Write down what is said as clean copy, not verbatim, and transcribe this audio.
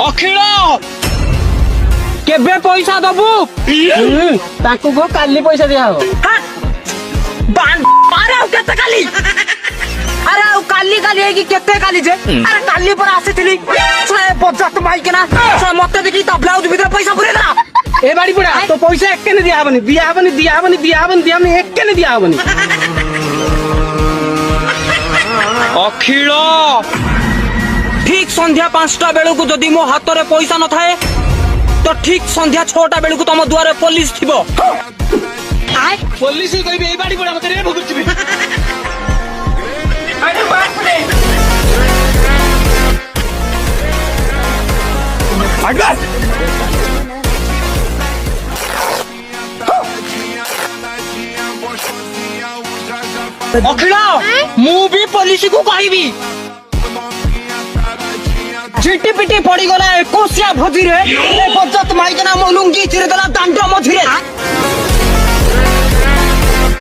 ଅଖିଳ केबे पैसा दबु ताकू को काली पैसा दिया हो अरे केते काली अरे काली काली है कि केते काली जे अरे काली पर आसीथिली से बजत माइकना से मते देखि त ब्लाउज भीतर पैसा पुरे दला ए बाड़ी पड़ा तो पैसा एकने दिया हबनी एकने दिया हबनी अखिल ठीक संध्या 5टा बेलू को जदि मो हाथ रे पैसा न थाए तो ठीक संध्या 6टा बेलू को तुम द्वारे पुलिस थिबो आय पुलिस ही कहबे ए बाड़ी पड़ा मते रे भुगुचबी अरे बाप रे अगर अखिल मु भी पुलिस को कहबी झिटी पिटी पड़ी गला एकोसिया भोजी रे ए बजत माइकना मो लुंगी चिरे दला दांड